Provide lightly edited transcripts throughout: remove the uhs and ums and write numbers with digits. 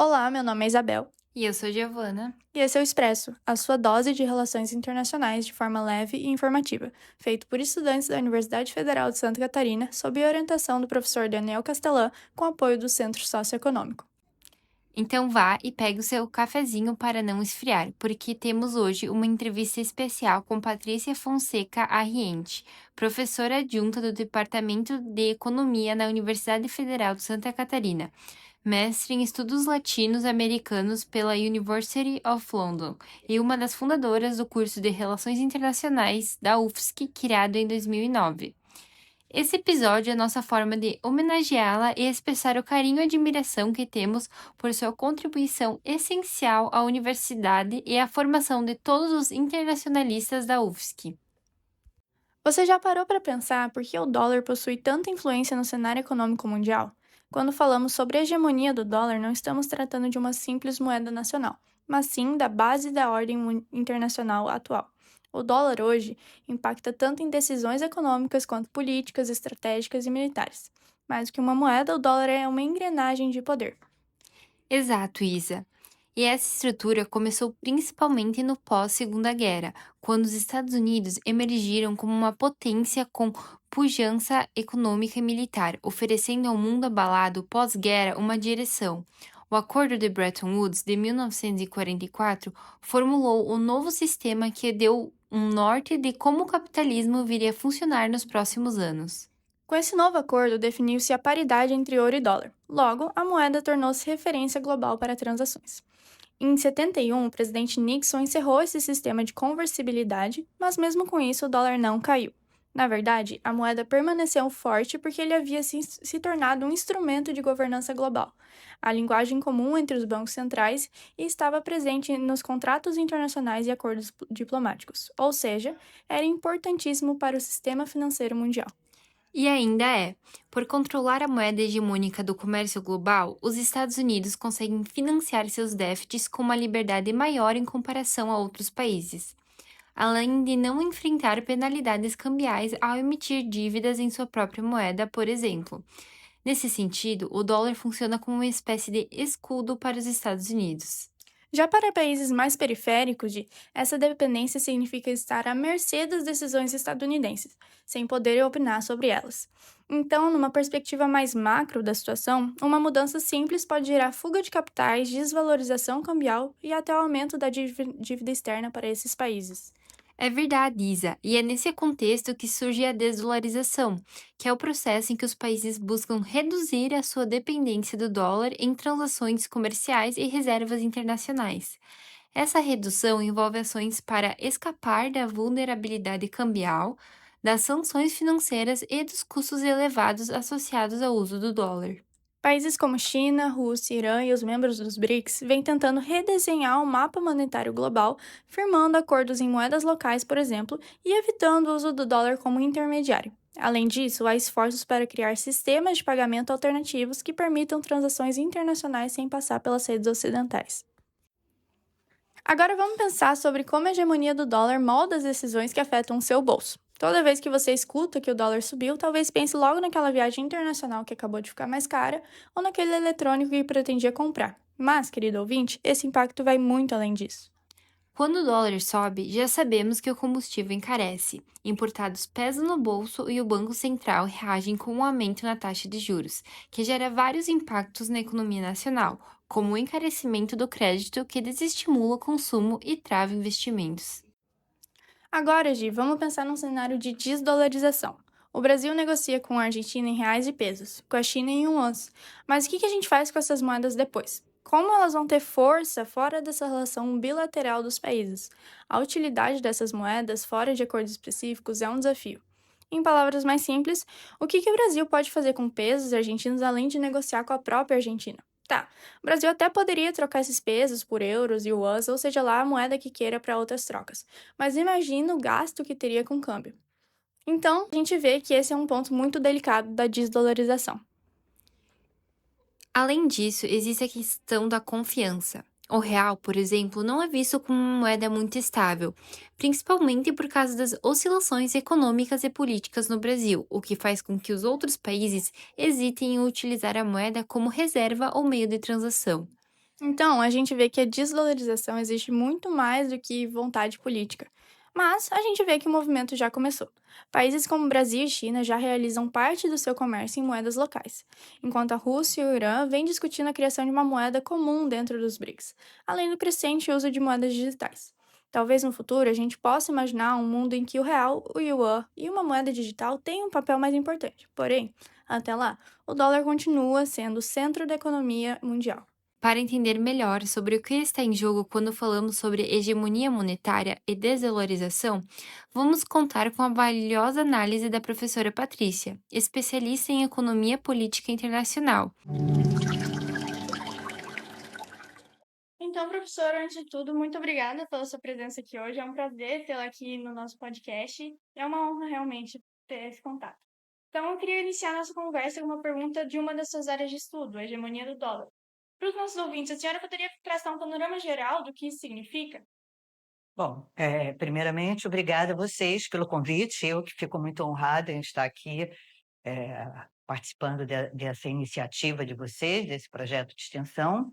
Olá, meu nome é Isabel E eu sou Giovana. e esse é o Expresso, a sua dose de relações internacionais de forma leve e informativa, feito por estudantes da Universidade Federal de Santa Catarina, sob a orientação do professor Daniel Castelã, com apoio do Centro Socioeconômico. Então vá e pegue o seu cafezinho para não esfriar, porque temos hoje uma entrevista especial com Patrícia Fonseca Arriente, professora adjunta do Departamento de Economia na Universidade Federal de Santa Catarina, mestre em Estudos Latinos-Americanos pela University of London e uma das fundadoras do curso de Relações Internacionais da UFSC, criado em 2009. Esse episódio é nossa forma de homenageá-la e expressar o carinho e admiração que temos por sua contribuição essencial à universidade e à formação de todos os internacionalistas da UFSC. Você já parou para pensar por que o dólar possui tanta influência no cenário econômico mundial? Quando falamos sobre a hegemonia do dólar, não estamos tratando de uma simples moeda nacional, mas sim da base da ordem internacional atual. O dólar hoje impacta tanto em decisões econômicas quanto políticas, estratégicas e militares. Mais do que uma moeda, o dólar é uma engrenagem de poder. Exato, Isa. E essa estrutura começou principalmente no pós-Segunda Guerra, quando os Estados Unidos emergiram como uma potência com pujança econômica e militar, oferecendo ao mundo abalado pós-guerra uma direção. O Acordo de Bretton Woods de 1944 formulou o novo sistema que deu um norte de como o capitalismo viria a funcionar nos próximos anos. Com esse novo acordo, definiu-se a paridade entre ouro e dólar. Logo, a moeda tornou-se referência global para transações. Em 71, o presidente Nixon encerrou esse sistema de conversibilidade, mas mesmo com isso o dólar não caiu. Na verdade, a moeda permaneceu forte porque ele havia se tornado um instrumento de governança global, a linguagem comum entre os bancos centrais e estava presente nos contratos internacionais e acordos diplomáticos, ou seja, era importantíssimo para o sistema financeiro mundial. E ainda é. Por controlar a moeda hegemônica do comércio global, os Estados Unidos conseguem financiar seus déficits com uma liberdade maior em comparação a outros países, além de não enfrentar penalidades cambiais ao emitir dívidas em sua própria moeda, por exemplo. Nesse sentido, o dólar funciona como uma espécie de escudo para os Estados Unidos. Já para países mais periféricos, essa dependência significa estar à mercê das decisões estadunidenses, sem poder opinar sobre elas. Então, numa perspectiva mais macro da situação, uma mudança simples pode gerar fuga de capitais, desvalorização cambial e até o aumento da dívida externa para esses países. É verdade, Isa, e é nesse contexto que surge a desdolarização, que é o processo em que os países buscam reduzir a sua dependência do dólar em transações comerciais e reservas internacionais. Essa redução envolve ações para escapar da vulnerabilidade cambial, das sanções financeiras e dos custos elevados associados ao uso do dólar. Países como China, Rússia, Irã e os membros dos BRICS vêm tentando redesenhar o mapa monetário global, firmando acordos em moedas locais, por exemplo, e evitando o uso do dólar como intermediário. Além disso, há esforços para criar sistemas de pagamento alternativos que permitam transações internacionais sem passar pelas redes ocidentais. Agora vamos pensar sobre como a hegemonia do dólar molda as decisões que afetam o seu bolso. Toda vez que você escuta que o dólar subiu, talvez pense logo naquela viagem internacional que acabou de ficar mais cara ou naquele eletrônico que pretendia comprar. Mas, querido ouvinte, esse impacto vai muito além disso. Quando o dólar sobe, já sabemos que o combustível encarece, importados pesam no bolso e o Banco Central reage com um aumento na taxa de juros, que gera vários impactos na economia nacional, como o encarecimento do crédito que desestimula o consumo e trava investimentos. Agora, Gi, vamos pensar num cenário de desdolarização. O Brasil negocia com a Argentina em reais e pesos, com a China em yuans. Mas o que a gente faz com essas moedas depois? Como elas vão ter força fora dessa relação bilateral dos países? A utilidade dessas moedas fora de acordos específicos é um desafio. Em palavras mais simples, o que o Brasil pode fazer com pesos argentinos além de negociar com a própria Argentina? Tá, o Brasil até poderia trocar esses pesos por euros e yuans, ou seja lá a moeda que queira para outras trocas. Mas imagina o gasto que teria com o câmbio. Então, a gente vê que esse é um ponto muito delicado da desdolarização. Além disso, existe a questão da confiança. O real, por exemplo, não é visto como uma moeda muito estável, principalmente por causa das oscilações econômicas e políticas no Brasil, o que faz com que os outros países hesitem em utilizar a moeda como reserva ou meio de transação. Então, a gente vê que a desvalorização existe muito mais do que vontade política. Mas a gente vê que o movimento já começou. Países como Brasil e China já realizam parte do seu comércio em moedas locais, enquanto a Rússia e o Irã vêm discutindo a criação de uma moeda comum dentro dos BRICS, além do crescente uso de moedas digitais. Talvez no futuro a gente possa imaginar um mundo em que o real, o yuan e uma moeda digital tenham um papel mais importante. Porém, até lá, o dólar continua sendo o centro da economia mundial. Para entender melhor sobre o que está em jogo quando falamos sobre hegemonia monetária e desvalorização, vamos contar com a valiosa análise da professora Patrícia, especialista em economia política internacional. Então, professora, antes de tudo, muito obrigada pela sua presença aqui hoje. É um prazer tê-la aqui no nosso podcast. É uma honra realmente ter esse contato. Então, eu queria iniciar nossa conversa com uma pergunta de uma das suas áreas de estudo, a hegemonia do dólar. Para os nossos ouvintes, a senhora poderia traçar um panorama geral do que isso significa? Bom, primeiramente, obrigada a vocês pelo convite. Eu que fico muito honrada em estar aqui, participando dessa iniciativa de vocês, desse projeto de extensão.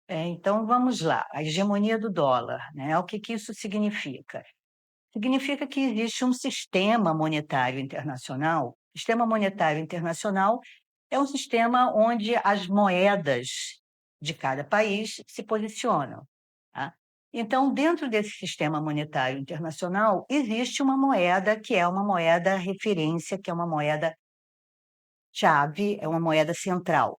Então, vamos lá. A hegemonia do dólar, né? O que isso significa? Significa que existe um sistema monetário internacional. O sistema monetário internacional é um sistema onde as moedas de cada país se posicionam, tá? Então, dentro desse sistema monetário internacional, existe uma moeda que é uma moeda referência, que é uma moeda chave, é uma moeda central,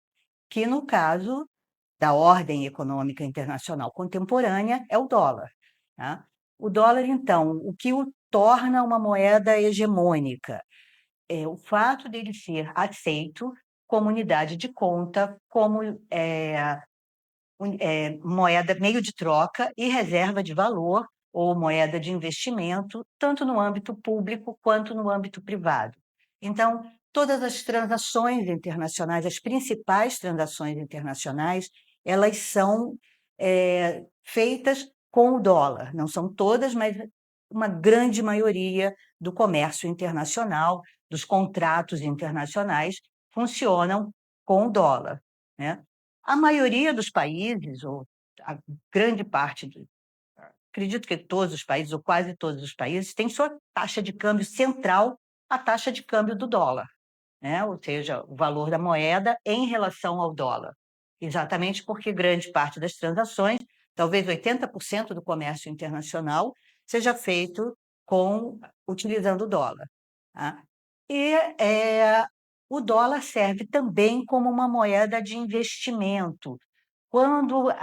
que no caso da ordem econômica internacional contemporânea é o dólar, tá? O dólar, então, o que o torna uma moeda hegemônica é o fato dele ser aceito como unidade de conta, como moeda meio de troca e reserva de valor ou moeda de investimento, tanto no âmbito público quanto no âmbito privado. Então, todas as transações internacionais, as principais transações internacionais, elas são feitas com o dólar. Não são todas, mas uma grande maioria do comércio internacional, dos contratos internacionais, funcionam com o dólar, né? A maioria dos países, ou a grande parte, acredito que todos os países, ou quase todos os países, têm sua taxa de câmbio central, a taxa de câmbio do dólar, né? Ou seja, o valor da moeda em relação ao dólar. Exatamente porque grande parte das transações, talvez 80% do comércio internacional, seja feito utilizando o dólar, tá? E o dólar serve também como uma moeda de investimento. Quando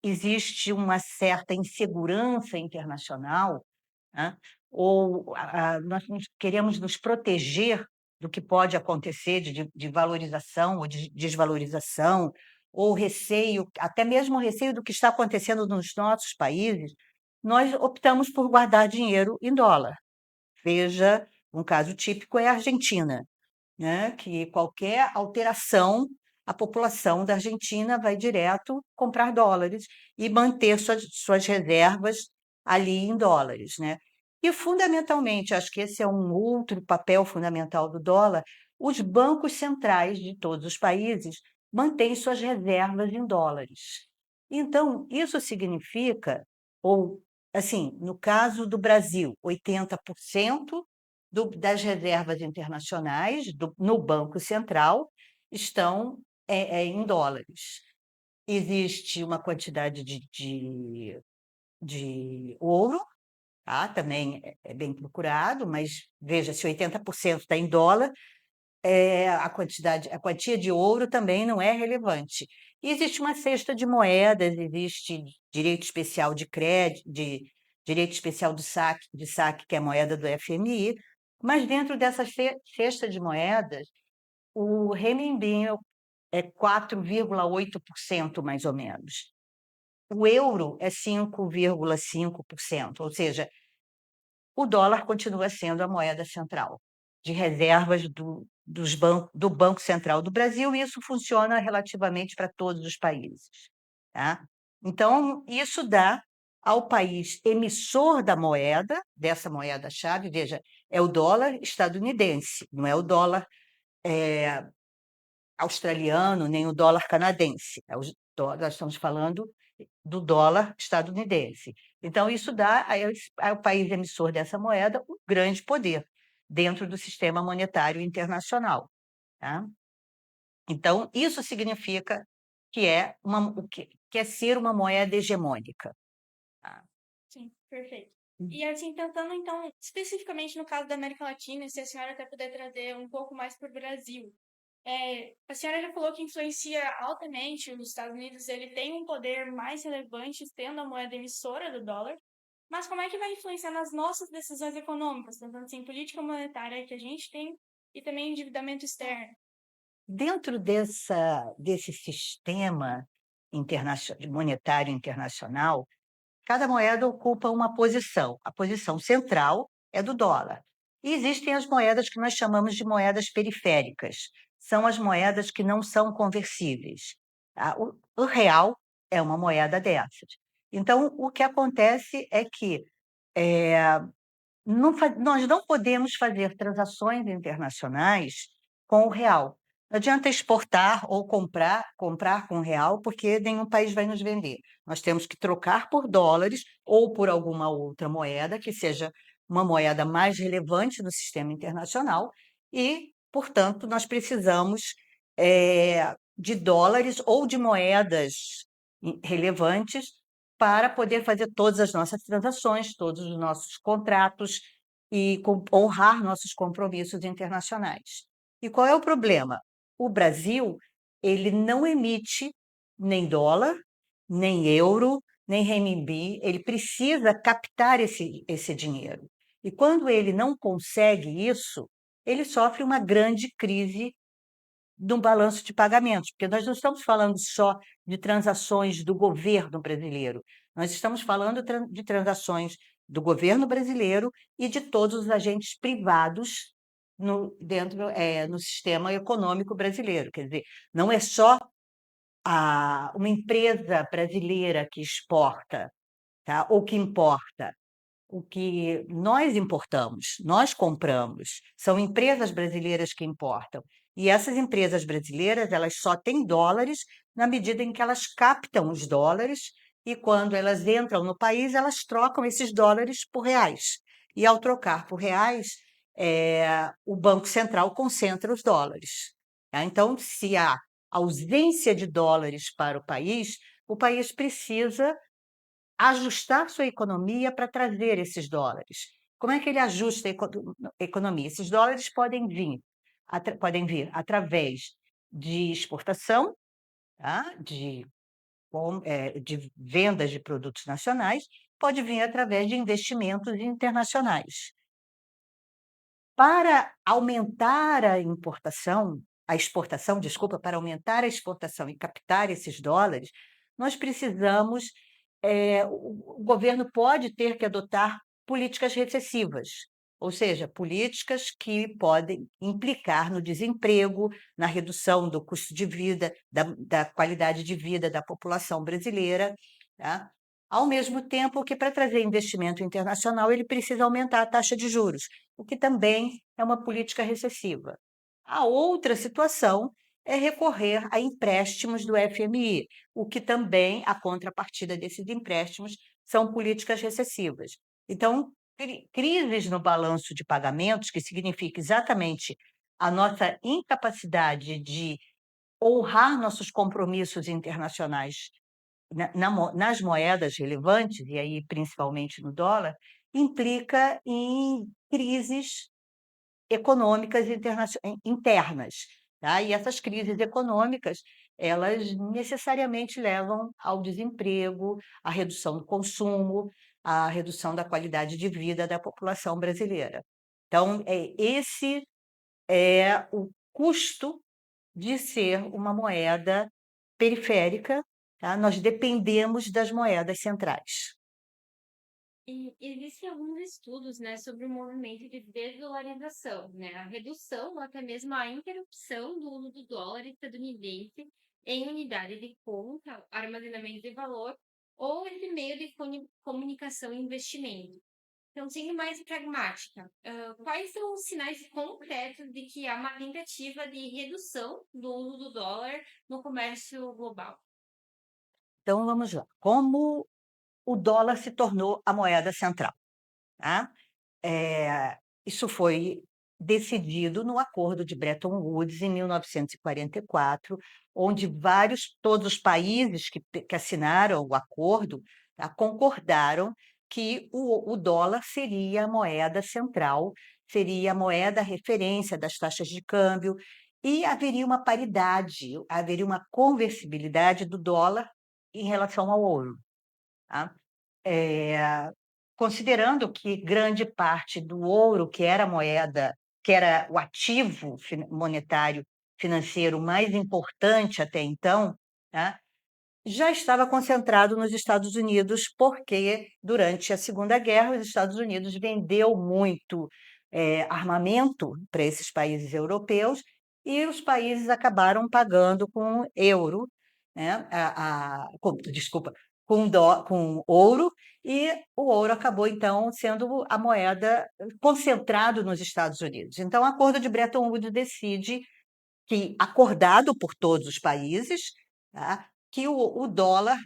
existe uma certa insegurança internacional, né, ou nós queremos nos proteger do que pode acontecer de valorização ou de desvalorização, ou receio, até mesmo receio do que está acontecendo nos nossos países, nós optamos por guardar dinheiro em dólar. Veja, um caso típico é a Argentina, né, que qualquer alteração, a população da Argentina vai direto comprar dólares e manter suas reservas ali em dólares, né? E, fundamentalmente, acho que esse é um outro papel fundamental do dólar, os bancos centrais de todos os países mantêm suas reservas em dólares. Então, isso significa, ou, assim, no caso do Brasil, 80% das reservas internacionais no Banco Central estão em dólares. Existe uma quantidade de ouro, tá? Também é bem procurado, mas veja, se 80% está em dólar, a quantia de ouro também não é relevante. E existe uma cesta de moedas, existe direito especial de crédito, direito especial de saque, que é a moeda do FMI, mas dentro dessa cesta de moedas, o renminbi é 4,8%, mais ou menos. O euro é 5,5%, ou seja, o dólar continua sendo a moeda central de reservas do Banco Central do Brasil, e isso funciona relativamente para todos os países, tá? Então, isso dá ao país emissor da moeda, dessa moeda-chave, veja, é o dólar estadunidense, não é o dólar australiano, nem o dólar canadense, Nós estamos falando do dólar estadunidense. Então, isso dá ao país emissor dessa moeda um grande poder dentro do sistema monetário internacional. Tá? Então, isso significa que é ser uma moeda hegemônica. Tá? Sim, perfeito. E assim, tentando então, especificamente no caso da América Latina, se a senhora até puder trazer um pouco mais para o Brasil. A senhora já falou que influencia altamente os Estados Unidos, ele tem um poder mais relevante tendo a moeda emissora do dólar, mas como é que vai influenciar nas nossas decisões econômicas, tentando assim, política monetária que a gente tem e também endividamento externo? Dentro desse sistema monetário internacional, cada moeda ocupa uma posição. A posição central é do dólar. E existem as moedas que nós chamamos de moedas periféricas. São as moedas que não são conversíveis. Tá? O real é uma moeda dessas. Então, o que acontece é que nós não podemos fazer transações internacionais com o real. Não adianta exportar ou comprar com real, porque nenhum país vai nos vender. Nós temos que trocar por dólares ou por alguma outra moeda que seja uma moeda mais relevante no sistema internacional e, portanto, nós precisamos de dólares ou de moedas relevantes para poder fazer todas as nossas transações, todos os nossos contratos e honrar nossos compromissos internacionais. E qual é o problema? O Brasil, ele não emite nem dólar, nem euro, nem renminbi, ele precisa captar esse dinheiro. E quando ele não consegue isso, ele sofre uma grande crise de um balanço de pagamentos, porque nós não estamos falando só de transações do governo brasileiro, nós estamos falando de transações do governo brasileiro e de todos os agentes privados no sistema econômico brasileiro. Quer dizer, não é só uma empresa brasileira que exporta, tá? Ou que importa. O que nós importamos, nós compramos, são empresas brasileiras que importam. E essas empresas brasileiras, elas só têm dólares na medida em que elas captam os dólares e quando elas entram no país, elas trocam esses dólares por reais. E ao trocar por reais, o Banco Central concentra os dólares. Tá? Então, se há ausência de dólares para o país precisa ajustar sua economia para trazer esses dólares. Como é que ele ajusta a economia? Esses dólares podem vir através de exportação, tá? De vendas de produtos nacionais, pode vir através de investimentos internacionais. Para aumentar a exportação, desculpa, para aumentar a exportação e captar esses dólares, nós precisamos, o governo pode ter que adotar políticas recessivas, ou seja, políticas que podem implicar no desemprego, na redução do custo de vida, da qualidade de vida da população brasileira, tá? Ao mesmo tempo que, para trazer investimento internacional, ele precisa aumentar a taxa de juros, o que também é uma política recessiva. A outra situação é recorrer a empréstimos do FMI, o que também, a contrapartida desses empréstimos, são políticas recessivas. Então, crises no balanço de pagamentos, que significa exatamente a nossa incapacidade de honrar nossos compromissos internacionais nas moedas relevantes, e aí principalmente no dólar, implica em crises econômicas internas. Tá? E essas crises econômicas, elas necessariamente levam ao desemprego, à redução do consumo, à redução da qualidade de vida da população brasileira. Então, esse é o custo de ser uma moeda periférica, tá? Nós dependemos das moedas centrais. E existem alguns estudos, né, sobre o movimento de desdolarização, né, a redução ou até mesmo a interrupção do uso do dólar estadunidense em unidade de conta, armazenamento de valor ou esse meio de comunicação e investimento. Então, sendo mais pragmática, quais são os sinais concretos de que há uma tentativa de redução do uso do dólar no comércio global? Então, vamos lá. Como o dólar se tornou a moeda central, tá? Isso foi decidido no Acordo de Bretton Woods, em 1944, onde todos os países que assinaram o acordo, tá, concordaram que o dólar seria a moeda central, seria a moeda referência das taxas de câmbio, e haveria uma paridade, haveria uma conversibilidade do dólar em relação ao ouro. Tá? Considerando que grande parte do ouro, que era a moeda, que era o ativo monetário financeiro mais importante até então, tá? Já estava concentrado nos Estados Unidos, porque durante a Segunda Guerra os Estados Unidos vendeu muito armamento para esses países europeus e os países acabaram pagando com euro, né? Desculpa, com ouro, e o ouro acabou, então, sendo a moeda concentrado nos Estados Unidos. Então, o Acordo de Bretton Woods decide que, acordado por todos os países, tá, que o dólar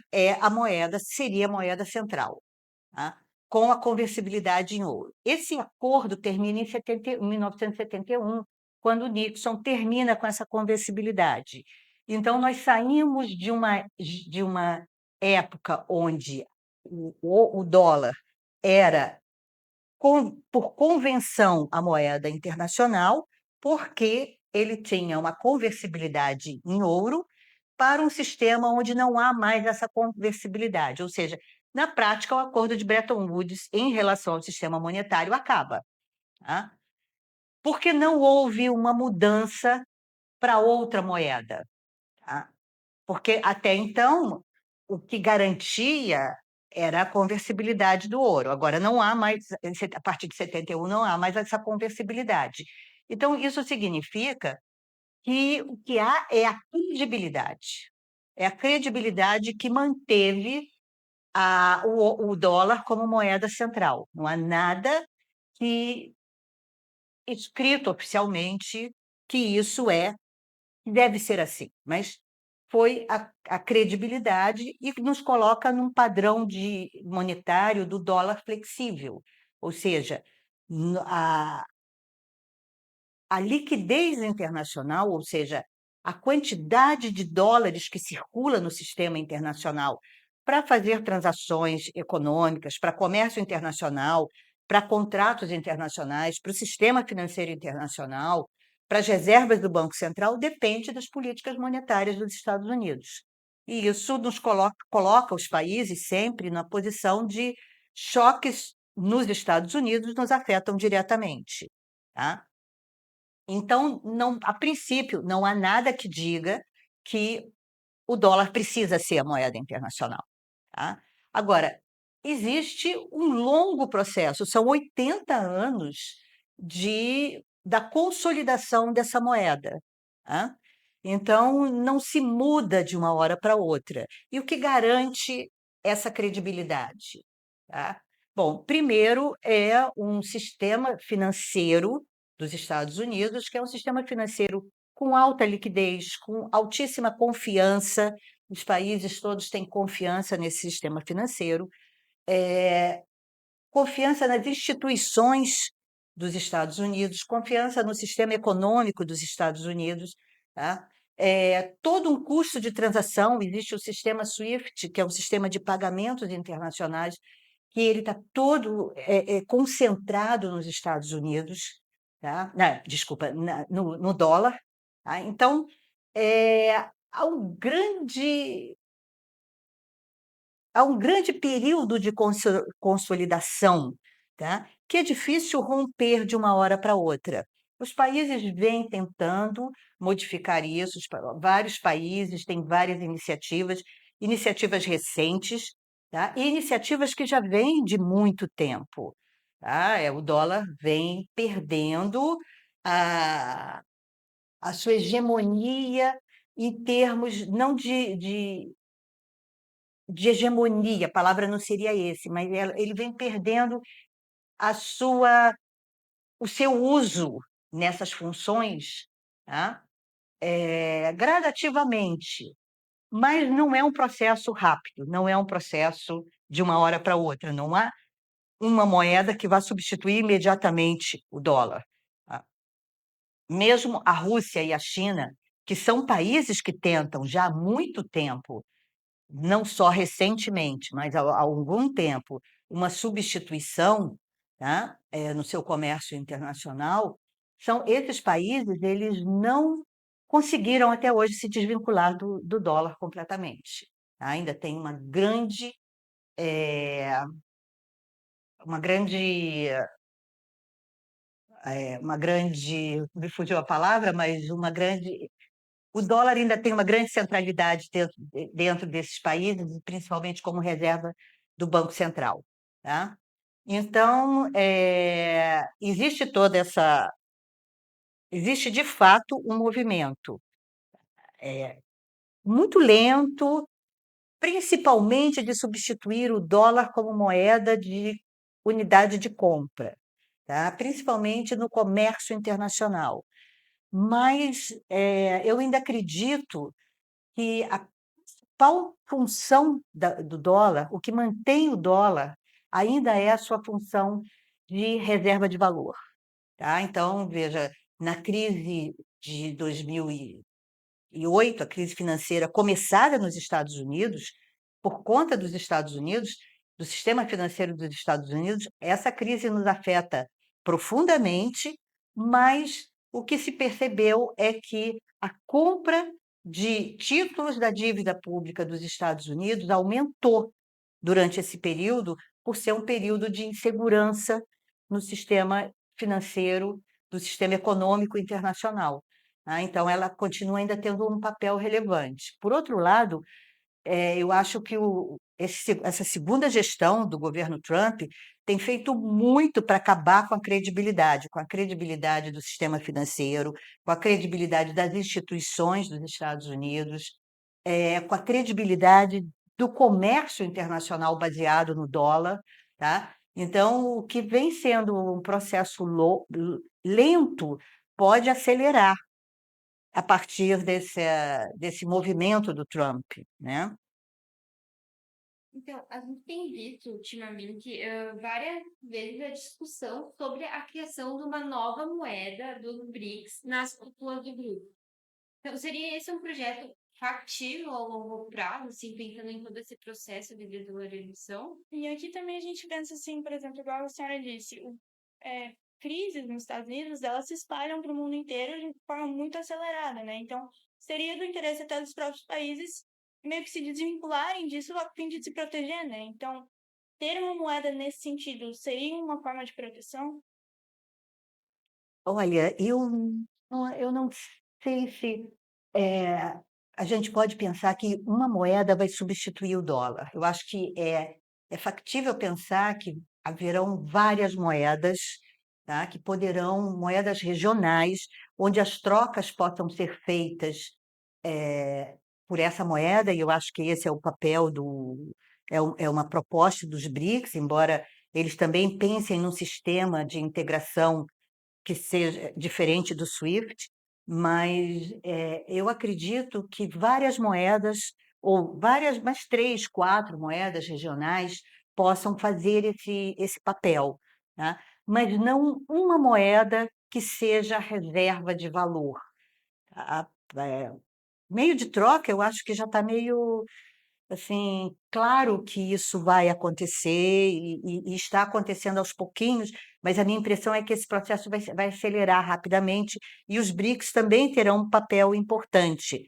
seria a moeda central, tá, com a conversibilidade em ouro. Esse acordo termina em 1971, quando o Nixon termina com essa conversibilidade. Então, nós saímos de uma época onde o dólar era, por convenção, a moeda internacional, porque ele tinha uma conversibilidade em ouro, para um sistema onde não há mais essa conversibilidade, ou seja, na prática, o Acordo de Bretton Woods, em relação ao sistema monetário, acaba, tá? Porque não houve uma mudança para outra moeda, tá? Porque até então o que garantia era a conversibilidade do ouro. Agora não há mais, a partir de 71, não há mais essa conversibilidade. Então, isso significa que o que há é a credibilidade. É a credibilidade que manteve o dólar como moeda central. Não há nada que escrito oficialmente que isso deve ser assim, mas foi a credibilidade e nos coloca num padrão monetário do dólar flexível, ou seja, a liquidez internacional, ou seja, a quantidade de dólares que circula no sistema internacional para fazer transações econômicas, para comércio internacional, para contratos internacionais, para o sistema financeiro internacional, para as reservas do Banco Central, depende das políticas monetárias dos Estados Unidos. E isso nos coloca os países sempre na posição de choques nos Estados Unidos nos afetam diretamente. Tá? Então, a princípio, não há nada que diga que o dólar precisa ser a moeda internacional. Tá? Agora, existe um longo processo, são 80 anos da consolidação dessa moeda. Tá? Então, não se muda de uma hora para outra. E o que garante essa credibilidade? Tá? Bom, primeiro é um sistema financeiro dos Estados Unidos, que é um sistema financeiro com alta liquidez, com altíssima confiança. Os países todos têm confiança nesse sistema financeiro, confiança nas instituições dos Estados Unidos, confiança no sistema econômico dos Estados Unidos. Tá? Todo um custo de transação, existe o sistema SWIFT, que é um sistema de pagamentos internacionais, que ele está todo concentrado nos Estados Unidos, tá? Desculpa, no dólar. Tá? Então, há um grande período de consolidação, tá? Que é difícil romper de uma hora para outra. Os países vêm tentando modificar isso, vários países têm várias iniciativas recentes, tá? E iniciativas que já vêm de muito tempo. Tá? O dólar vem perdendo a, a sua hegemonia em termos não de hegemonia, a palavra não seria esse, mas ele vem perdendo a o seu uso nessas funções, tá? Gradativamente. mas não é um processo rápido, não é um processo de uma hora para outra, não há uma moeda que vá substituir imediatamente o dólar. Tá? Mesmo a Rússia e a China, que são países que tentam já há muito tempo, não só recentemente, mas há algum tempo, uma substituição, tá, no seu comércio internacional, são esses países, eles não conseguiram até hoje se desvincular do dólar completamente. Tá? Ainda tem uma grande, me fugiu a palavra, mas uma grande o dólar ainda tem uma grande centralidade dentro desses países, principalmente como reserva do Banco Central. Tá? Então, existe de fato um movimento muito lento, principalmente de substituir o dólar como moeda de unidade de compra, tá? Principalmente no comércio internacional. Mas eu ainda acredito que a principal função do dólar, o que mantém o dólar, ainda é a sua função de reserva de valor. Tá? Então, veja, na crise de 2008, a crise financeira começada nos Estados Unidos, por conta dos Estados Unidos, do sistema financeiro dos Estados Unidos, essa crise nos afeta profundamente, mas o que se percebeu é que a compra de títulos da dívida pública dos Estados Unidos aumentou durante esse período, por ser um período de insegurança no sistema financeiro, do sistema econômico internacional. Tá? Então, ela continua ainda tendo um papel relevante. Por outro lado, eu acho que essa segunda gestão do governo Trump tem feito muito para acabar com a credibilidade do sistema financeiro, com a credibilidade das instituições dos Estados Unidos, com a credibilidade do comércio internacional baseado no dólar. Tá? Então, o que vem sendo um processo lento pode acelerar a partir desse movimento do Trump, né? Então, a gente tem visto ultimamente várias vezes a discussão sobre a criação de uma nova moeda dos BRICS nas cúpulas do grupo. Então, seria esse um projeto factível a longo prazo, assim, pensando em todo esse processo de desvalorização? E aqui também a gente pensa assim, por exemplo, igual a senhora disse, crises nos Estados Unidos, elas se espalham para o mundo inteiro de forma muito acelerada, né? Então, seria do interesse até dos próprios países meio que se desvincularem disso a fim de se proteger, né? Então, ter uma moeda nesse sentido seria uma forma de proteção? Olha, eu não sei se a gente pode pensar que uma moeda vai substituir o dólar. Eu acho que é factível pensar que haverão várias moedas, tá, que poderão, moedas regionais, onde as trocas possam ser feitas por essa moeda, e eu acho que esse é o papel é uma proposta dos BRICS, embora eles também pensem num sistema de integração que seja diferente do SWIFT, mas eu acredito que várias moedas, ou várias, mais 3, 4 moedas regionais, possam fazer esse papel, tá? Mas não uma moeda que seja reserva de valor. Tá? Meio de troca, eu acho que já está meio assim, claro que isso vai acontecer e está acontecendo aos pouquinhos, mas a minha impressão é que esse processo vai acelerar rapidamente e os BRICS também terão um papel importante.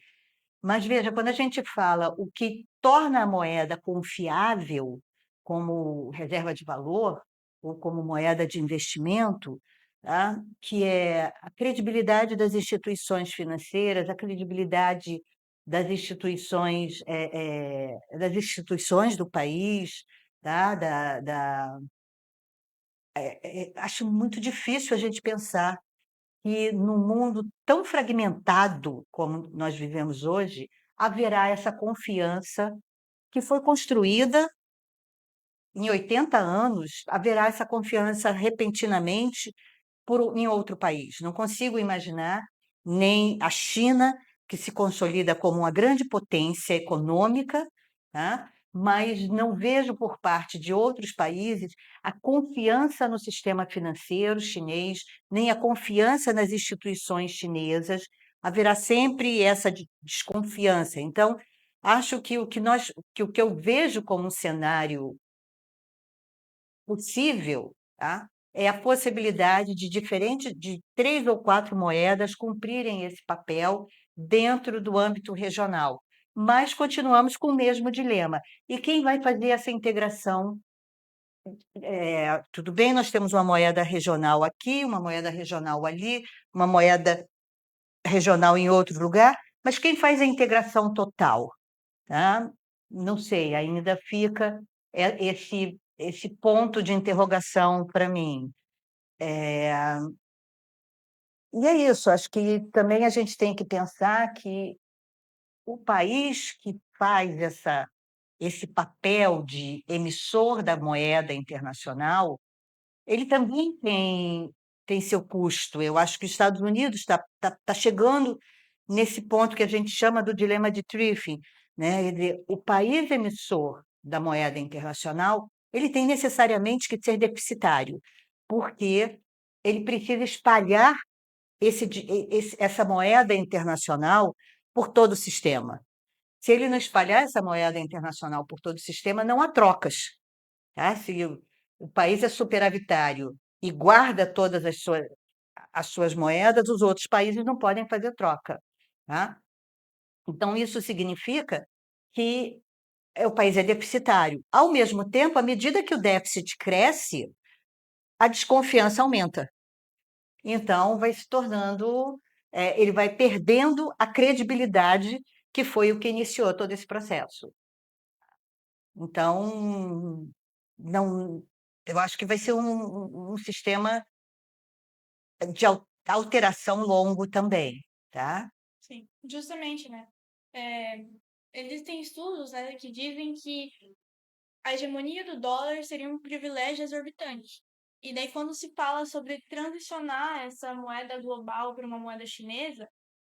Mas veja, quando a gente fala o que torna a moeda confiável como reserva de valor ou como moeda de investimento, tá? Que é a credibilidade das instituições financeiras, a credibilidade das instituições do país, tá? Acho muito difícil a gente pensar que num mundo tão fragmentado como nós vivemos hoje, haverá essa confiança que foi construída em 80 anos, haverá essa confiança repentinamente em outro país. Não consigo imaginar nem a China que se consolida como uma grande potência econômica, tá? Mas não vejo por parte de outros países a confiança no sistema financeiro chinês, nem a confiança nas instituições chinesas. Haverá sempre essa desconfiança. Então, acho que o que eu vejo como um cenário possível, tá? É a possibilidade de 3 ou 4 moedas cumprirem esse papel dentro do âmbito regional. Mas continuamos com o mesmo dilema. E quem vai fazer essa integração? Tudo bem, nós temos uma moeda regional aqui, uma moeda regional ali, uma moeda regional em outro lugar, mas quem faz a integração total? Tá? Não sei, ainda fica esse ponto de interrogação para mim. E é isso, acho que também a gente tem que pensar que o país que faz esse papel de emissor da moeda internacional, ele também tem seu custo. Eu acho que os Estados Unidos está chegando nesse ponto que a gente chama do dilema de Triffin, né? Quer dizer, o país emissor da moeda internacional, ele tem necessariamente que ser deficitário, porque ele precisa espalhar essa moeda internacional por todo o sistema. Se ele não espalhar essa moeda internacional por todo o sistema, não há trocas. Tá? Se o país é superavitário e guarda todas as suas moedas, os outros países não podem fazer troca. Tá? Então, isso significa que o país é deficitário. Ao mesmo tempo, à medida que o déficit cresce, a desconfiança aumenta. Então, vai se tornando, ele vai perdendo a credibilidade que foi o que iniciou todo esse processo. Então, não, eu acho que vai ser um sistema de alteração longo também, tá? Sim, justamente, né? É, existem estudos, né, que dizem que a hegemonia do dólar seria um privilégio exorbitante. E daí, quando se fala sobre transicionar essa moeda global para uma moeda chinesa,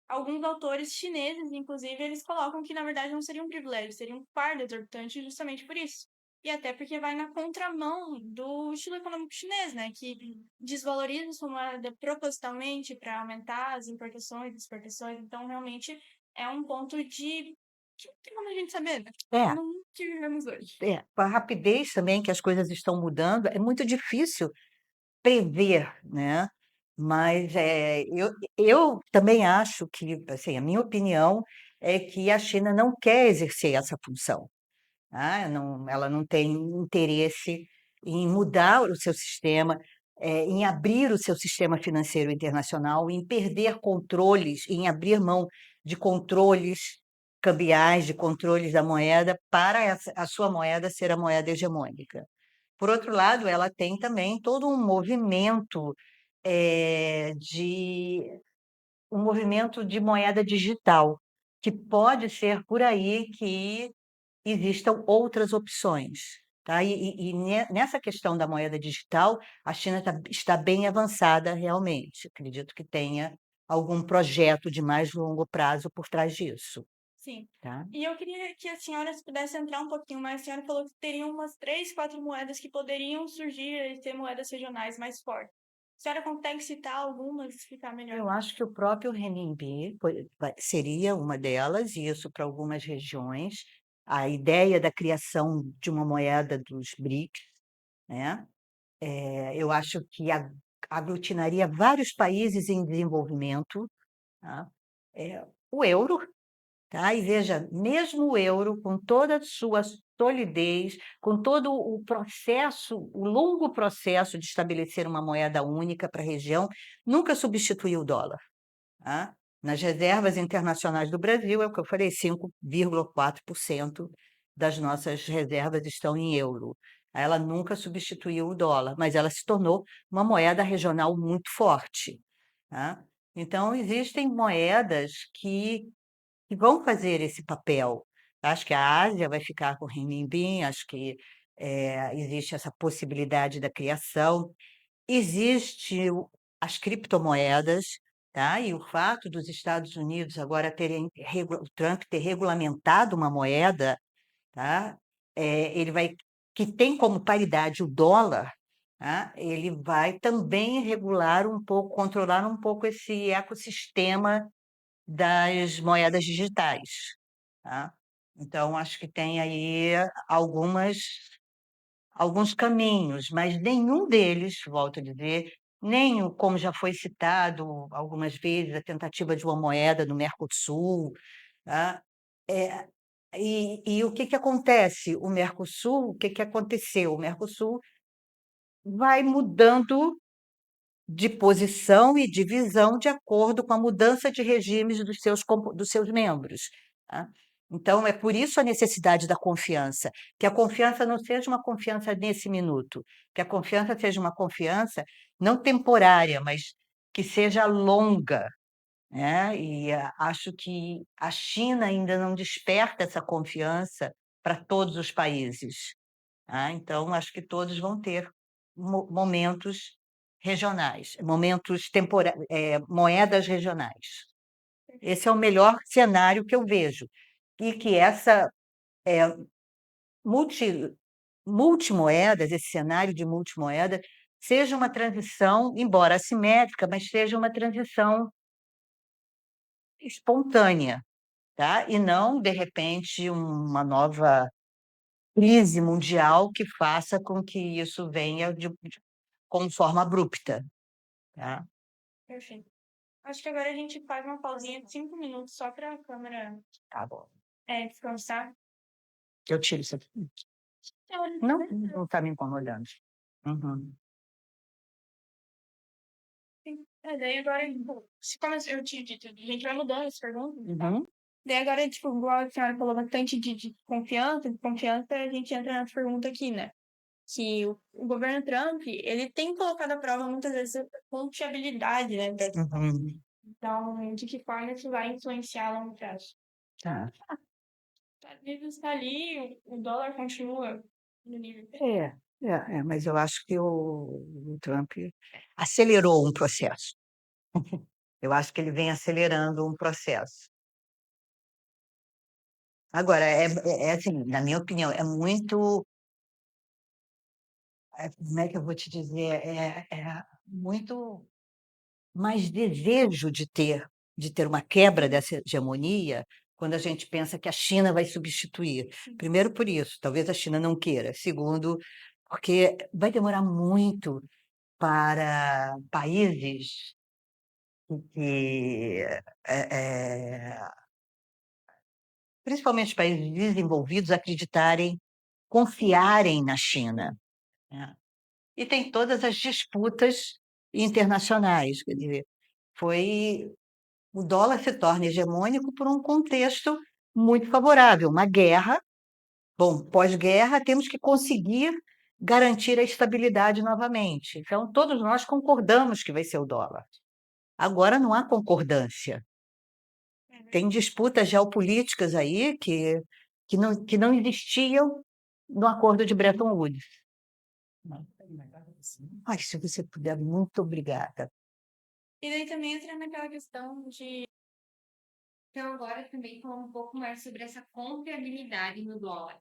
alguns autores chineses, inclusive, eles colocam que, na verdade, não seria um privilégio, seria um fardo exorbitante justamente por isso. E até porque vai na contramão do estilo econômico chinês, né? Que desvaloriza sua moeda propositalmente para aumentar as importações e exportações. Então, realmente, é um ponto de que não tem como a gente saber, né? É, No mundo que vivemos hoje. com a rapidez também que as coisas estão mudando, é muito difícil prever, né? Mas eu também acho que, assim, a minha opinião é que a China não quer exercer essa função. Ah, não, ela não tem interesse em mudar o seu sistema, em abrir o seu sistema financeiro internacional, em perder controles, em abrir mão de controles cambiais, de controles da moeda, para a sua moeda ser a moeda hegemônica. Por outro lado, ela tem também todo de um movimento de moeda digital, que pode ser por aí que existam outras opções. Tá? Nessa questão da moeda digital, a China está bem avançada realmente. Acredito que tenha algum projeto de mais longo prazo por trás disso. Sim. Tá? E eu queria que a senhora pudesse entrar um pouquinho mais. A senhora falou que teriam umas 3, 4 moedas que poderiam surgir e ser moedas regionais mais fortes. A senhora consegue citar algumas, explicar melhor? Eu acho que o próprio renminbi seria uma delas, e isso para algumas regiões. A ideia da criação de uma moeda dos BRICS, né? Eu acho que aglutinaria vários países em desenvolvimento, tá? O euro, tá? E veja, mesmo o euro, com toda a sua solidez, com todo o processo, o longo processo de estabelecer uma moeda única para a região, nunca substituiu o dólar. Tá? Nas reservas internacionais do Brasil, é o que eu falei, 5,4% das nossas reservas estão em euro. Ela nunca substituiu o dólar, mas ela se tornou uma moeda regional muito forte. Tá? Então, existem moedas que vão fazer esse papel. Acho que a Ásia vai ficar com o renminbi, acho que existe essa possibilidade da criação. Existe as criptomoedas, tá? E o fato dos Estados Unidos agora o Trump ter regulamentado uma moeda, tá? Ele vai que tem como paridade o dólar, tá? Ele vai também regular um pouco, controlar um pouco esse ecossistema das moedas digitais, tá? Então, acho que tem aí alguns caminhos, mas nenhum deles, volto a dizer, nem o, como já foi citado algumas vezes, a tentativa de uma moeda no Mercosul, tá? É, e o que que acontece? O Mercosul, o que que aconteceu? O Mercosul vai mudando de posição e de visão de acordo com a mudança de regimes dos seus membros, tá? Então, é por isso a necessidade da confiança, que a confiança não seja uma confiança nesse minuto, que a confiança seja uma confiança não temporária, mas que seja longa, né? E acho que a China ainda não desperta essa confiança para todos os países, tá? Então, acho que todos vão ter momentos regionais, moedas regionais. Esse é o melhor cenário que eu vejo. E que essa multi, multimoedas, esse cenário de multimoeda, seja uma transição, embora assimétrica, mas seja uma transição espontânea, tá? E não, de repente, uma nova crise mundial que faça com que isso venha com forma abrupta, tá? Perfeito. Acho que agora a gente faz uma pausinha de 5 minutos só para a câmera Tá bom. descansar. Eu tiro isso aqui. Não, não está me incomodando. Uhum. Daí agora, tipo, como eu tinha dito, a gente vai mudando as perguntas, tá? Uhum. Daí agora, tipo, igual a senhora falou bastante de confiança, a gente entra na pergunta aqui, né? Que o governo Trump, ele tem colocado à prova muitas vezes a confiabilidade, né? Uhum. Então, de que forma isso vai influenciar a longo prazo? Tá. Os Estados Unidos está ali, o dólar continua no nível. Mas eu acho que o Trump acelerou um processo. Eu acho que ele vem acelerando um processo. Agora, assim, na minha opinião, como é que eu vou te dizer? É muito mais desejo de ter uma quebra dessa hegemonia quando a gente pensa que a China vai substituir. Primeiro, por isso, talvez a China não queira. Segundo, porque vai demorar muito para países que, principalmente os países desenvolvidos, acreditarem, confiarem na China, né? E tem todas as disputas internacionais, quer dizer, foi o dólar se torna hegemônico por um contexto muito favorável, uma guerra. Bom, pós-guerra, temos que conseguir garantir a estabilidade novamente. Então, todos nós concordamos que vai ser o dólar. Agora não há concordância. Tem disputas geopolíticas aí que não existiam no acordo de Bretton Woods. Ai, se você puder, muito obrigada. E daí também entra naquela questão de. Então, agora também falar um pouco mais sobre essa confiabilidade no dólar.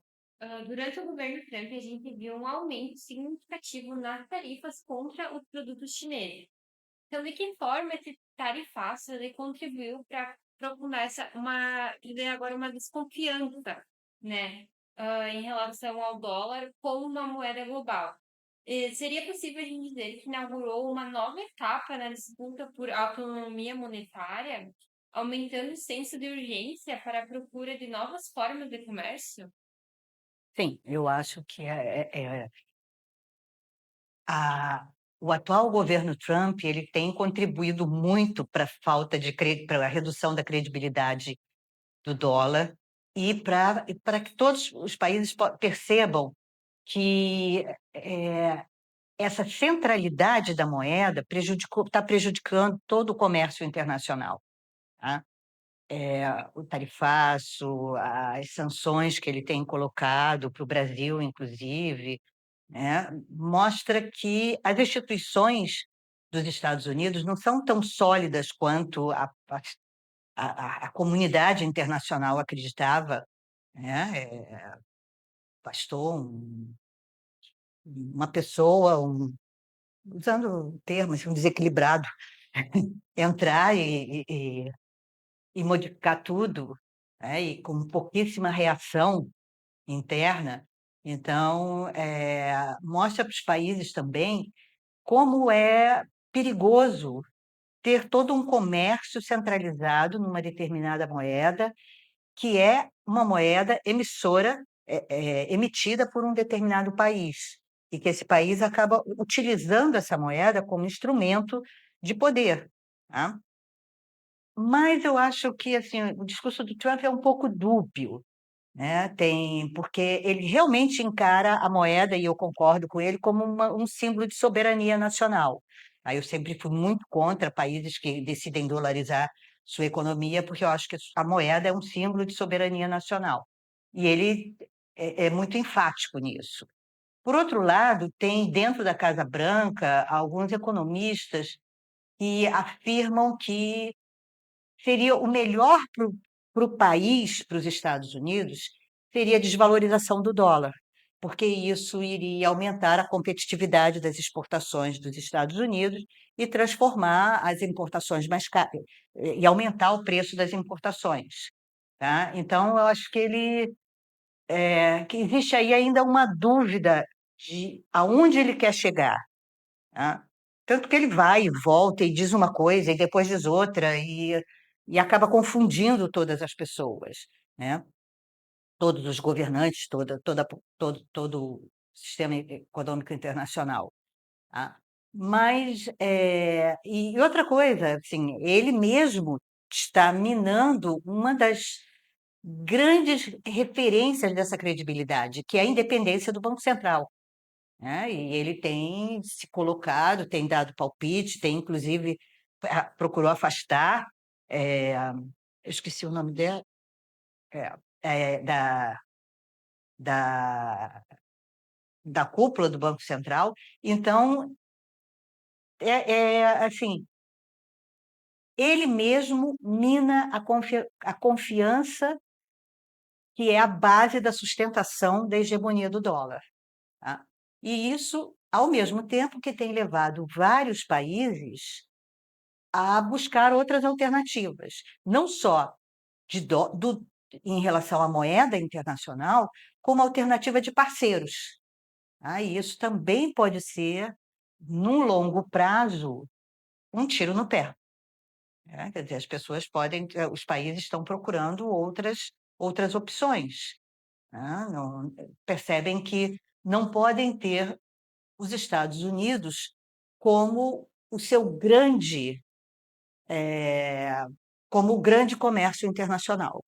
Durante o governo Trump, a gente viu um aumento significativo nas tarifas contra os produtos chineses. Então, de que forma esse tarifaço ele contribuiu para começar agora uma desconfiança, né, em relação ao dólar como uma moeda global? Seria possível a gente dizer que inaugurou uma nova etapa na disputa por autonomia monetária, aumentando o senso de urgência para a procura de novas formas de comércio? Sim, eu acho que o atual governo Trump ele tem contribuído muito para a para a redução da credibilidade do dólar e para que todos os países percebam que essa centralidade da moeda está prejudicando todo o comércio internacional, tá? O tarifaço, as sanções que ele tem colocado para o Brasil, inclusive, né, mostra que as instituições dos Estados Unidos não são tão sólidas quanto a comunidade internacional acreditava, né? Bastou uma pessoa, usando o termo assim, um desequilibrado, entrar e modificar tudo, né? E com pouquíssima reação interna. Então, mostra para os países também como é perigoso ter todo um comércio centralizado numa determinada moeda, que é uma moeda emitida por um determinado país, e que esse país acaba utilizando essa moeda como instrumento de poder, tá? Mas eu acho que assim, o discurso do Trump é um pouco dúbio, né? Porque ele realmente encara a moeda, e eu concordo com ele, como um símbolo de soberania nacional. Aí eu sempre fui muito contra países que decidem dolarizar sua economia, porque eu acho que a moeda é um símbolo de soberania nacional. E ele é muito enfático nisso. Por outro lado, tem dentro da Casa Branca alguns economistas que afirmam que seria o melhor para o país, para os Estados Unidos, seria a desvalorização do dólar, porque isso iria aumentar a competitividade das exportações dos Estados Unidos e transformar as importações mais caras, e aumentar o preço das importações. Tá? Então, eu acho que existe aí ainda uma dúvida de aonde ele quer chegar. Tá? Tanto que ele vai e volta e diz uma coisa e depois diz outra e acaba confundindo todas as pessoas, né? Todos os governantes, todo o sistema econômico internacional. Tá? Mas, e outra coisa, assim, ele mesmo está minando uma das grandes referências dessa credibilidade, que é a independência do Banco Central, né? E ele tem se colocado, tem dado palpite, tem inclusive procurou afastar, eu esqueci o nome dela, é, é, da, da, da cúpula do Banco Central. Então, assim, ele mesmo mina a confiança que é a base da sustentação da hegemonia do dólar. Tá? E isso, ao mesmo tempo que tem levado vários países a buscar outras alternativas, não só em relação à moeda internacional, como alternativa de parceiros. Tá? E isso também pode ser, num longo prazo, um tiro no pé. Né? Quer dizer, as pessoas os países estão procurando outras opções. Né? Percebem que não podem ter os Estados Unidos como como o grande comércio internacional.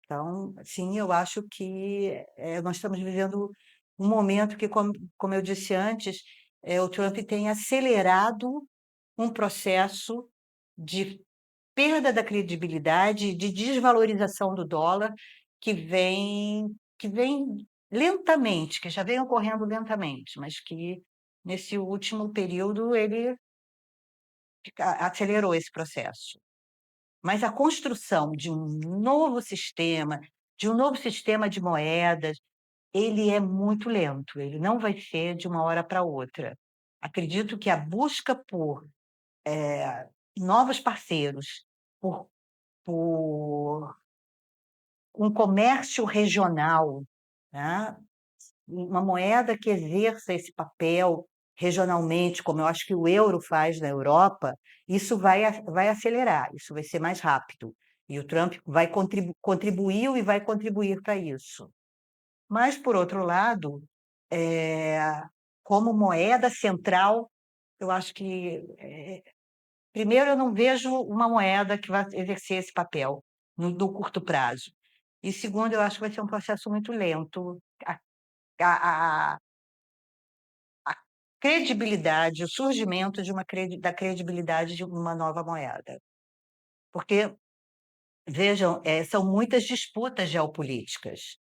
Então, sim, eu acho que nós estamos vivendo um momento que, como eu disse antes, o Trump tem acelerado um processo de perda da credibilidade, de desvalorização do dólar, que vem lentamente, que já vem ocorrendo lentamente, mas que nesse último período ele acelerou esse processo. Mas a construção de um novo sistema de moedas, ele é muito lento, ele não vai ser de uma hora para outra. Acredito que a busca por novos parceiros, por, por um comércio regional, né? Uma moeda que exerça esse papel regionalmente, como eu acho que o euro faz na Europa, isso vai acelerar, isso vai ser mais rápido. E o Trump contribuiu e vai contribuir para isso. Mas, por outro lado, como moeda central, eu acho que, primeiro, eu não vejo uma moeda que vai exercer esse papel no curto prazo. E, segundo, eu acho que vai ser um processo muito lento. A credibilidade, o surgimento da credibilidade de uma nova moeda. Porque, vejam, são muitas disputas geopolíticas.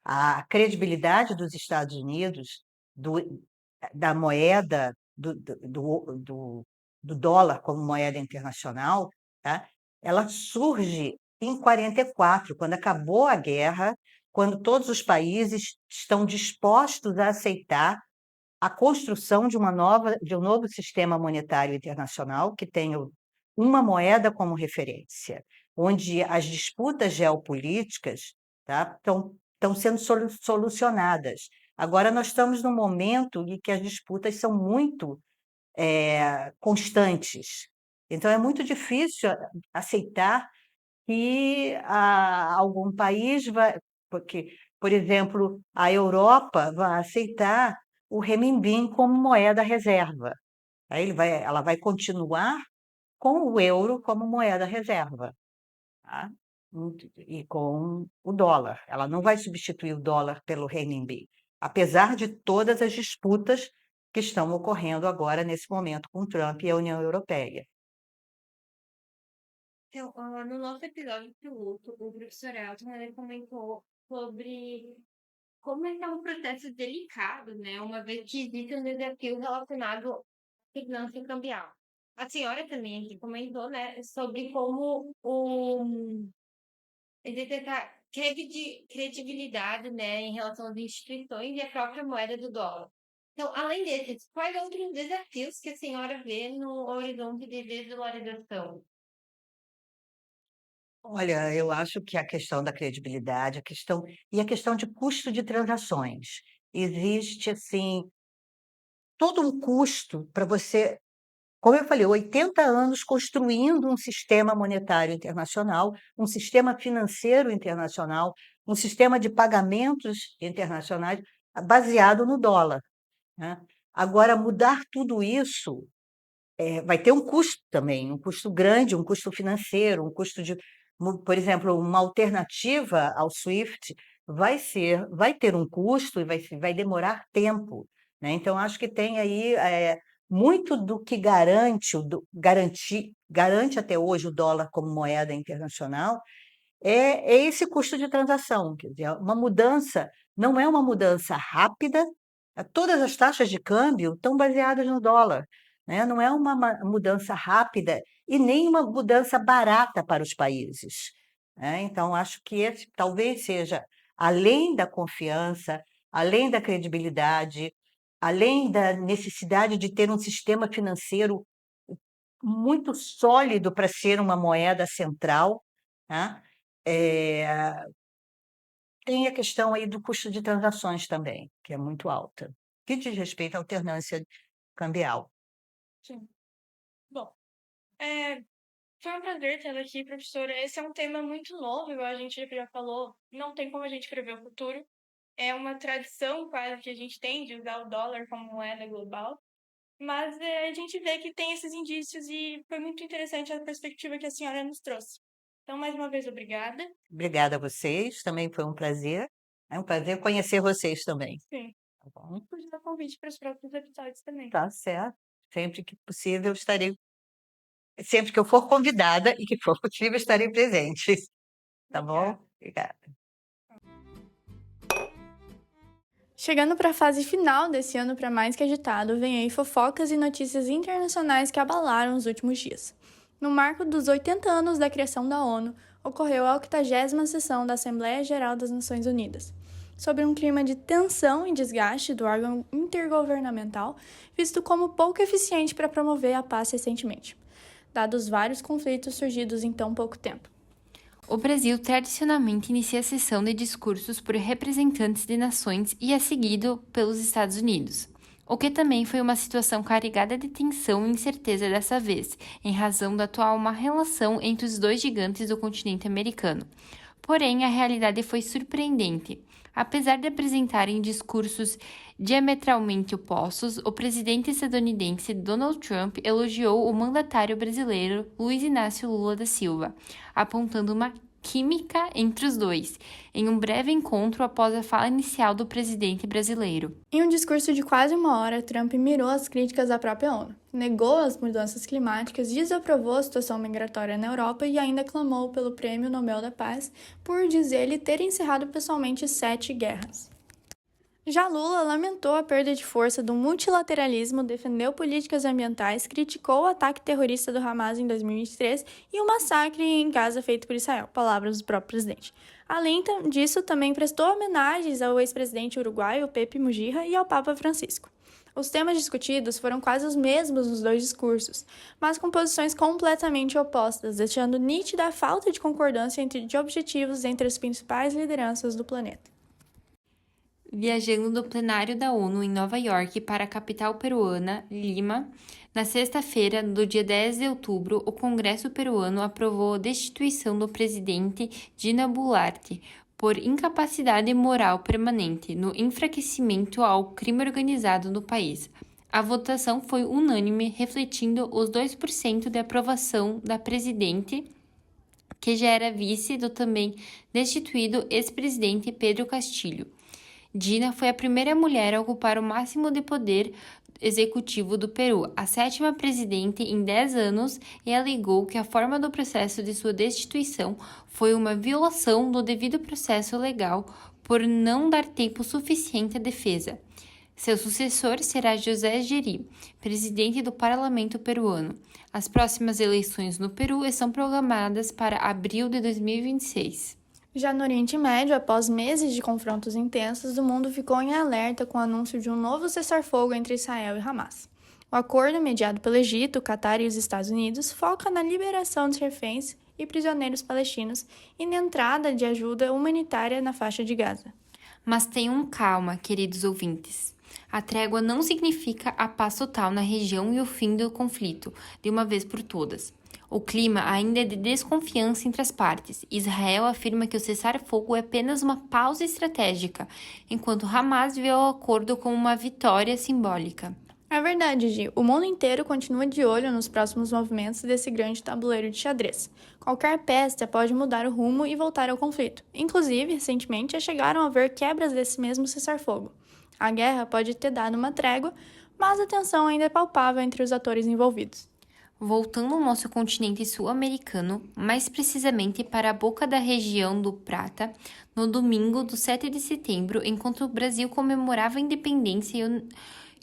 A credibilidade dos Estados Unidos, da moeda do dólar como moeda internacional, tá? Ela surge em 44, quando acabou a guerra, quando todos os países estão dispostos a aceitar a construção de um novo sistema monetário internacional que tenha uma moeda como referência, onde as disputas geopolíticas, tá, estão sendo solucionadas. Agora nós estamos num momento em que as disputas são muito constantes. Então é muito difícil aceitar que algum país vai, porque, por exemplo, a Europa vai aceitar o renminbi como moeda reserva. Aí ela vai continuar com o euro como moeda reserva, tá? E com o dólar. Ela não vai substituir o dólar pelo renminbi, apesar de todas as disputas que estão ocorrendo agora, nesse momento, com Trump e a União Europeia. Então, no nosso episódio piloto, o professor Elton ele comentou sobre como é que é um processo delicado, né? Uma vez que existe um desafio relacionado à segurança cambial. A senhora também aqui comentou, né, sobre como existe essa credibilidade, né, em relação às instituições e à própria moeda do dólar. Então, além desses, quais outros desafios que a senhora vê no horizonte de desdolarização? Olha, eu acho que a questão da credibilidade, a questão de custo de transações. Existe, assim, todo um custo para você, como eu falei, 80 anos construindo um sistema monetário internacional, um sistema financeiro internacional, um sistema de pagamentos internacionais baseado no dólar, né? Agora, mudar tudo isso vai ter um custo também, um custo grande, um custo financeiro, um custo por exemplo, uma alternativa ao SWIFT vai ter um custo e vai demorar tempo, né? Então, acho que tem aí muito do que garante até hoje o dólar como moeda internacional, é esse custo de transação. Quer dizer, uma mudança não é uma mudança rápida, todas as taxas de câmbio estão baseadas no dólar, né? Não é uma mudança rápida e nem uma mudança barata para os países, né? Então, acho que esse talvez seja, além da confiança, além da credibilidade, além da necessidade de ter um sistema financeiro muito sólido para ser uma moeda central, tá? Eh, Tem a questão aí do custo de transações também, que é muito alta, que diz respeito à alternância cambial. Sim. Bom, foi um prazer tê-la aqui, professora. Esse é um tema muito novo, igual a gente já falou, não tem como a gente prever o futuro. É uma tradição quase que a gente tem de usar o dólar como moeda global, mas a gente vê que tem esses indícios e foi muito interessante a perspectiva que a senhora nos trouxe. Então, mais uma vez, obrigada. Obrigada a vocês, também foi um prazer. É um prazer conhecer vocês também, Sim, tá bom? por dar convite para os próximos episódios também. Tá certo. Sempre que possível estarei sempre que eu for convidada e que for possível estarei presente, tá bom? Obrigada. Chegando para a fase final desse ano para mais que agitado, vem aí fofocas e notícias internacionais que abalaram os últimos dias. No marco dos 80 anos da criação da ONU, ocorreu a 80ª sessão da Assembleia Geral das Nações Unidas, sobre um clima de tensão e desgaste do órgão intergovernamental, visto como pouco eficiente para promover a paz recentemente, dados vários conflitos surgidos em tão pouco tempo. O Brasil tradicionalmente inicia a sessão de discursos por representantes de nações e é seguido pelos Estados Unidos, o que também foi uma situação carregada de tensão e incerteza dessa vez, em razão da atual má relação entre os dois gigantes do continente americano. Porém, a realidade foi surpreendente. Apesar de apresentarem discursos diametralmente opostos, o presidente estadunidense Donald Trump elogiou o mandatário brasileiro Luiz Inácio Lula da Silva, apontando uma química entre os dois, em um breve encontro após a fala inicial do presidente brasileiro. Em um discurso de quase uma hora, Trump mirou as críticas à própria ONU, negou as mudanças climáticas, desaprovou a situação migratória na Europa e ainda clamou pelo Prêmio Nobel da Paz por, diz ele, ter encerrado pessoalmente 7 guerras. Já Lula lamentou a perda de força do multilateralismo, defendeu políticas ambientais, criticou o ataque terrorista do Hamas em 2023 e o massacre em Gaza feito por Israel, palavras do próprio presidente. Além disso, também prestou homenagens ao ex-presidente uruguaio Pepe Mujica e ao Papa Francisco. Os temas discutidos foram quase os mesmos nos dois discursos, mas com posições completamente opostas, deixando nítida a falta de concordância de objetivos entre as principais lideranças do planeta. Viajando do plenário da ONU em Nova York para a capital peruana, Lima, na sexta-feira, do dia 10 de outubro, o Congresso peruano aprovou a destituição do presidente Dina Boluarte por incapacidade moral permanente no enfraquecimento ao crime organizado no país. A votação foi unânime, refletindo os 2% de aprovação da presidente, que já era vice do também destituído ex-presidente Pedro Castillo. Dina foi a primeira mulher a ocupar o máximo de poder executivo do Peru, a 7ª presidente em 10 anos, e alegou que a forma do processo de sua destituição foi uma violação do devido processo legal por não dar tempo suficiente à defesa. Seu sucessor será José Geri, presidente do parlamento peruano. As próximas eleições no Peru estão programadas para abril de 2026. Já no Oriente Médio, após meses de confrontos intensos, o mundo ficou em alerta com o anúncio de um novo cessar-fogo entre Israel e Hamas. O acordo, mediado pelo Egito, Catar e os Estados Unidos, foca na liberação de reféns e prisioneiros palestinos e na entrada de ajuda humanitária na faixa de Gaza. Mas tenham calma, queridos ouvintes. A trégua não significa a paz total na região e o fim do conflito, de uma vez por todas. O clima ainda é de desconfiança entre as partes. Israel afirma que o cessar-fogo é apenas uma pausa estratégica, enquanto Hamas vê o acordo como uma vitória simbólica. É verdade, Gi. O mundo inteiro continua de olho nos próximos movimentos desse grande tabuleiro de xadrez. Qualquer peça pode mudar o rumo e voltar ao conflito. Inclusive, recentemente, já chegaram a haver quebras desse mesmo cessar-fogo. A guerra pode ter dado uma trégua, mas a tensão ainda é palpável entre os atores envolvidos. Voltando ao nosso continente sul-americano, mais precisamente para a boca da região do Prata, no domingo do 7 de setembro, enquanto o Brasil comemorava a independência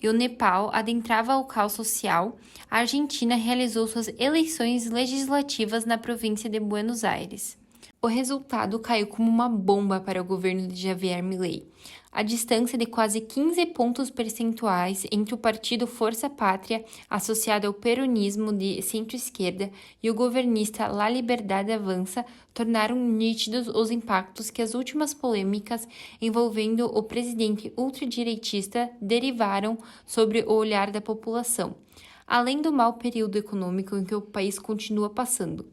e o Nepal adentrava o caos social, a Argentina realizou suas eleições legislativas na província de Buenos Aires. O resultado caiu como uma bomba para o governo de Javier Milei. A distância de quase 15 pontos percentuais entre o partido Força Pátria, associado ao peronismo de centro-esquerda, e o governista La Liberdade Avança, tornaram nítidos os impactos que as últimas polêmicas envolvendo o presidente ultradireitista derivaram sobre o olhar da população, além do mau período econômico em que o país continua passando.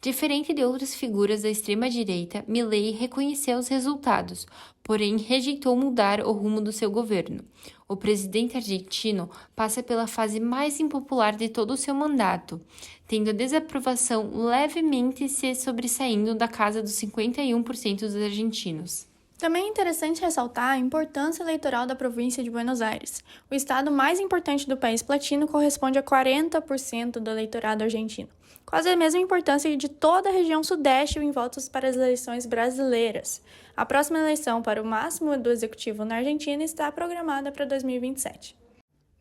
Diferente de outras figuras da extrema-direita, Milei reconheceu os resultados, porém rejeitou mudar o rumo do seu governo. O presidente argentino passa pela fase mais impopular de todo o seu mandato, tendo a desaprovação levemente se sobressaindo da casa dos 51% dos argentinos. Também é interessante ressaltar a importância eleitoral da província de Buenos Aires. O estado mais importante do país latino corresponde a 40% do eleitorado argentino, quase a mesma importância de toda a região sudeste em votos para as eleições brasileiras. A próxima eleição para o máximo do executivo na Argentina está programada para 2027.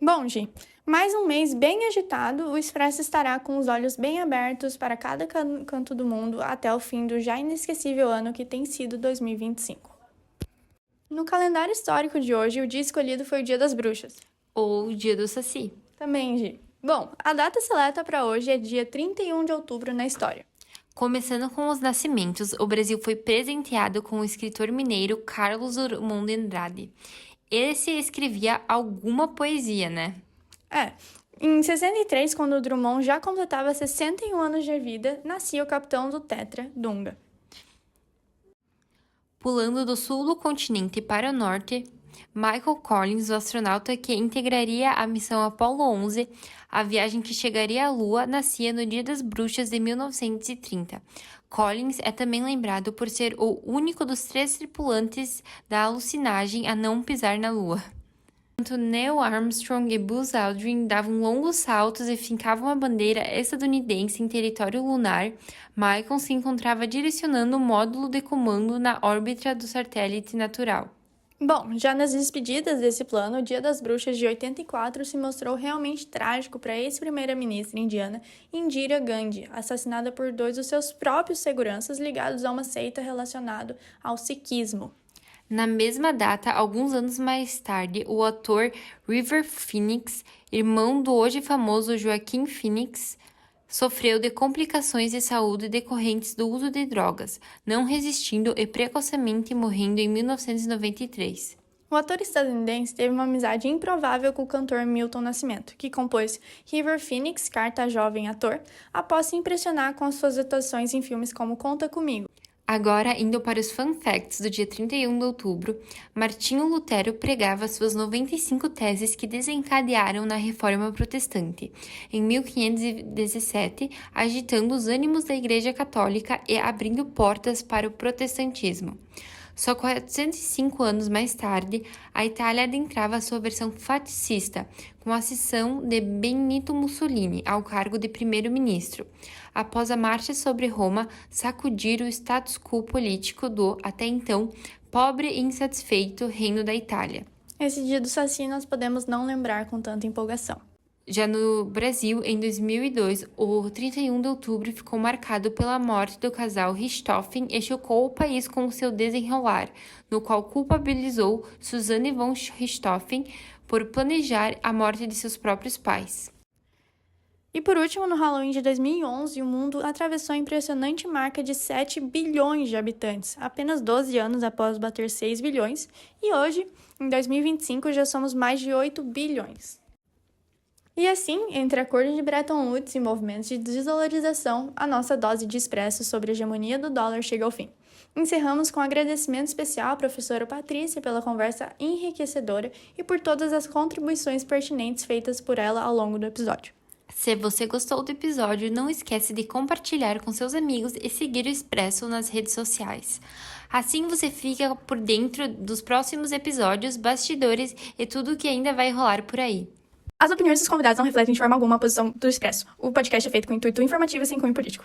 Bom, Gi, mais um mês bem agitado, o Expresso estará com os olhos bem abertos para cada canto do mundo até o fim do já inesquecível ano que tem sido 2025. No calendário histórico de hoje, o dia escolhido foi o Dia das Bruxas. Ou o Dia do Saci. Também, Gi. Bom, a data seleta para hoje é dia 31 de outubro na história. Começando com os nascimentos, o Brasil foi presenteado com o escritor mineiro Carlos Drummond de Andrade. Esse escrevia alguma poesia, né? Em 63, quando o Drummond já completava 61 anos de vida, nascia o capitão do Tetra, Dunga. Pulando do sul do continente para o norte, Michael Collins, o astronauta que integraria a missão Apollo 11, a viagem que chegaria à Lua, nascia no Dia das Bruxas de 1930. Collins é também lembrado por ser o único dos 3 tripulantes da alucinagem a não pisar na Lua. Enquanto Neil Armstrong e Buzz Aldrin davam longos saltos e fincavam a bandeira estadunidense em território lunar, Michael se encontrava direcionando o módulo de comando na órbita do satélite natural. Bom, já nas despedidas desse plano, o Dia das Bruxas de 84 se mostrou realmente trágico para a ex-primeira-ministra indiana Indira Gandhi, assassinada por 2 dos seus próprios seguranças ligados a uma seita relacionada ao sikhismo. Na mesma data, alguns anos mais tarde, o ator River Phoenix, irmão do hoje famoso Joaquin Phoenix, sofreu de complicações de saúde decorrentes do uso de drogas, não resistindo e precocemente morrendo em 1993. O ator estadunidense teve uma amizade improvável com o cantor Milton Nascimento, que compôs River Phoenix, carta a jovem ator, após se impressionar com as suas atuações em filmes como Conta Comigo. Agora, indo para os fun facts do dia 31 de outubro, Martinho Lutero pregava suas 95 teses que desencadearam na Reforma Protestante, em 1517, agitando os ânimos da Igreja Católica e abrindo portas para o protestantismo. Só 405 anos mais tarde, a Itália adentrava sua versão fascista, com a ascensão de Benito Mussolini ao cargo de primeiro-ministro, após a marcha sobre Roma sacudir o status quo político do, até então, pobre e insatisfeito Reino da Itália. Esse dia do Saci nós podemos não lembrar com tanta empolgação. Já no Brasil, em 2002, o 31 de outubro ficou marcado pela morte do casal Richthofen e chocou o país com seu desenrolar, no qual culpabilizou Susanne von Richthofen por planejar a morte de seus próprios pais. E por último, no Halloween de 2011, o mundo atravessou a impressionante marca de 7 bilhões de habitantes, apenas 12 anos após bater 6 bilhões, e hoje, em 2025, já somos mais de 8 bilhões. E assim, entre acordos de Bretton Woods e movimentos de desvalorização, a nossa dose de expresso sobre a hegemonia do dólar chega ao fim. Encerramos com um agradecimento especial à professora Patrícia pela conversa enriquecedora e por todas as contribuições pertinentes feitas por ela ao longo do episódio. Se você gostou do episódio, não esquece de compartilhar com seus amigos e seguir o Expresso nas redes sociais. Assim você fica por dentro dos próximos episódios, bastidores e tudo o que ainda vai rolar por aí. As opiniões dos convidados não refletem de forma alguma a posição do Expresso. O podcast é feito com intuito informativo e sem cunho político.